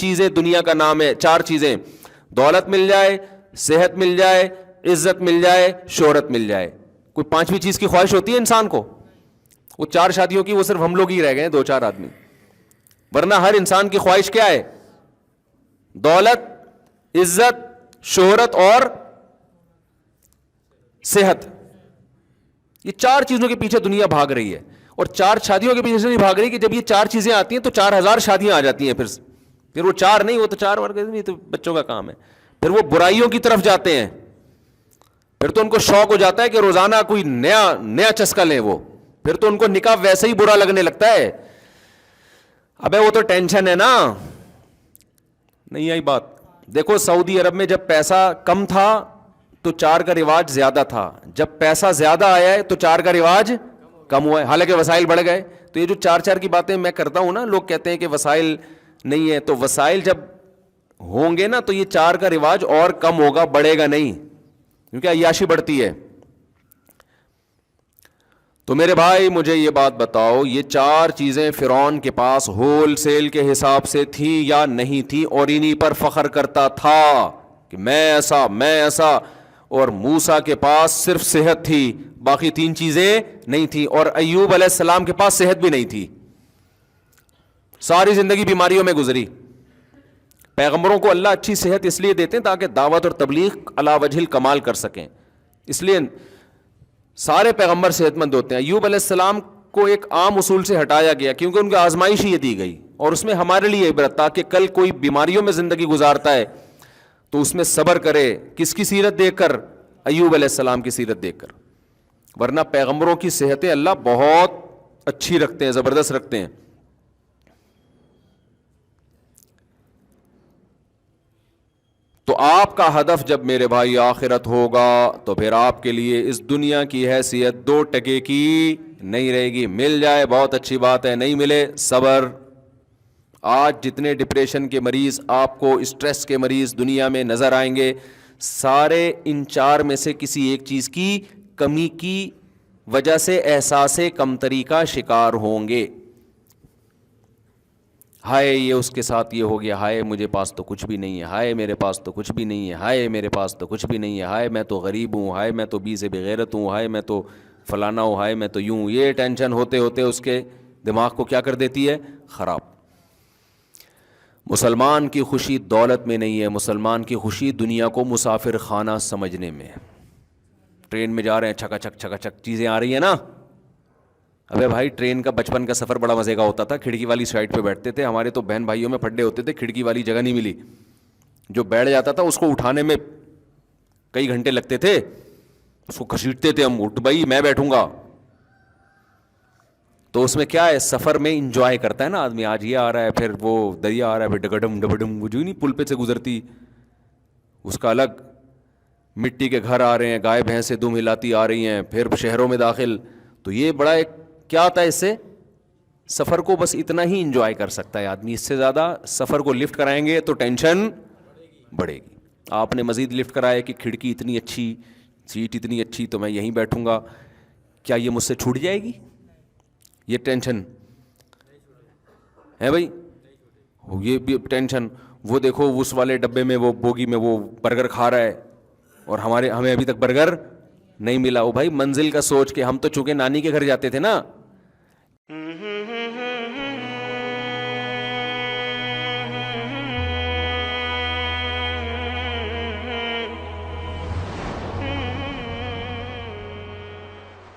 چیزیں دنیا کا نام ہے, 4 چیزیں, دولت مل جائے, صحت مل جائے, عزت مل جائے, شہرت مل جائے. کوئی 5ویں چیز کی خواہش ہوتی ہے انسان کو؟ وہ 4 شادیوں کی وہ صرف ہم لوگ ہی رہ گئے ہیں, 2-4 آدمی, ورنہ ہر انسان کی خواہش کیا ہے؟ دولت, عزت, شہرت اور صحت. یہ 4 چیزوں کے پیچھے دنیا بھاگ رہی ہے, اور 4 شادیوں کے پیچھے سے نہیں بھاگ رہی کہ جب یہ 4 چیزیں آتی ہیں تو 4000 شادیاں آ جاتی ہیں. پھر وہ 4 نہیں, وہ تو 4 ورگے نہیں, تو بچوں کا کام ہے. پھر وہ برائیوں کی طرف جاتے ہیں, پھر تو ان کو شوق ہو جاتا ہے کہ روزانہ کوئی نیا چسکا لیں. وہ پھر تو ان کو نکاح ویسے ہی برا لگنے لگتا ہے. ابے وہ تو ٹینشن ہے نا. نہیں آئی بات؟ دیکھو سعودی عرب میں جب پیسہ کم تھا تو 4 کا رواج زیادہ تھا, جب پیسہ زیادہ آیا ہے تو 4 کا رواج کم ہوا ہے, حالانکہ وسائل بڑھ گئے. تو یہ جو 4 کی باتیں میں کرتا ہوں نا, لوگ کہتے ہیں کہ وسائل نہیں ہے, تو وسائل جب ہوں گے نا تو یہ 4 کا رواج اور کم ہوگا, بڑھے گا نہیں, کیونکہ عیاشی بڑھتی ہے. تو میرے بھائی مجھے یہ بات بتاؤ, یہ 4 چیزیں فرعون کے پاس ہول سیل کے حساب سے تھی یا نہیں تھی, اور انہی پر فخر کرتا تھا کہ میں ایسا. اور موسیٰ کے پاس صرف صحت تھی, باقی 3 چیزیں نہیں تھی. اور ایوب علیہ السلام کے پاس صحت بھی نہیں تھی, ساری زندگی بیماریوں میں گزری. پیغمبروں کو اللہ اچھی صحت اس لیے دیتے ہیں تاکہ دعوت اور تبلیغ علی وجہ الکمال کر سکیں, اس لیے سارے پیغمبر صحت مند ہوتے ہیں. ایوب علیہ السلام کو ایک عام اصول سے ہٹایا گیا کیونکہ ان کو آزمائش یہ دی گئی, اور اس میں ہمارے لیے عبرت, تاکہ کل کوئی بیماریوں میں زندگی گزارتا ہے تو اس میں صبر کرے. کس کی سیرت دیکھ کر؟ ایوب علیہ السلام کی سیرت دیکھ کر. ورنہ پیغمبروں کی صحتیں اللہ بہت اچھی رکھتے ہیں, زبردست رکھتے ہیں. تو آپ کا ہدف جب میرے بھائی آخرت ہوگا تو پھر آپ کے لیے اس دنیا کی حیثیت 2 ٹکے کی نہیں رہے گی. مل جائے بہت اچھی بات ہے, نہیں ملے صبر. آج جتنے ڈپریشن کے مریض آپ کو, اسٹریس کے مریض دنیا میں نظر آئیں گے, سارے ان 4 میں سے کسی ایک چیز کی کمی کی وجہ سے احساس کمتری کا شکار ہوں گے. ہائے یہ اس کے ساتھ یہ ہو گیا, ہائے مجھے پاس تو کچھ بھی نہیں ہے, ہائے میرے پاس تو کچھ بھی نہیں ہے, ہائے میرے پاس تو کچھ بھی نہیں ہے, ہائے میں تو غریب ہوں, ہائے میں تو بی سے بغیرت ہوں, ہائے میں تو فلانا ہوں, ہائے میں تو یوں. یہ ٹینشن ہوتے ہوتے اس کے دماغ کو کیا کر دیتی ہے؟ خراب. مسلمان کی خوشی دولت میں نہیں ہے, مسلمان کی خوشی دنیا کو مسافر خانہ سمجھنے میں. ٹرین میں جا رہے ہیں, چھکا چھک چیزیں آ رہی ہیں نا. ابے بھائی ٹرین کا بچپن کا سفر بڑا مزے کا ہوتا تھا, کھڑکی والی سائڈ پہ بیٹھتے تھے. ہمارے تو بہن بھائیوں میں پھڈے ہوتے تھے, کھڑکی والی جگہ نہیں ملی. جو بیٹھ جاتا تھا اس کو اٹھانے میں کئی گھنٹے لگتے تھے, اس کو گھسیٹتے تھے ہم, اٹھ بھائی میں بیٹھوں گا. تو اس میں کیا ہے, سفر میں انجوائے کرتا ہے نا آدمی. آج یہ آ رہا ہے, پھر وہ دریا آ رہا ہے, پھر ڈگڈم ڈبڈم, وہ جو نہیں پل پہ سے گزرتی اس کا الگ. مٹی کے گھر آ رہے ہیں, گائے بھینسیں دم ہلاتی آ رہی ہیں, پھر شہروں میں داخل. تو یہ بڑا ایک کیا ہوتا ہے, اس سے سفر کو بس اتنا ہی انجوائے کر سکتا ہے آدمی. اس سے زیادہ سفر کو لفٹ کرائیں گے تو ٹینشن بڑھے گی. آپ نے مزید لفٹ کرایا کہ کھڑکی اتنی اچھی, سیٹ اتنی اچھی, تو میں یہیں بیٹھوں گا, کیا یہ مجھ سے چھوٹ جائے گی؟ یہ ٹینشن ہے بھائی, یہ بھی ٹینشن. وہ دیکھو اس والے ڈبے میں, وہ بوگی میں وہ برگر کھا رہا ہے, اور ہمیں ابھی تک برگر نہیں ملا. وہ بھائی منزل کا سوچ کے, ہم تو چونکہ نانی کے گھر جاتے تھے نا,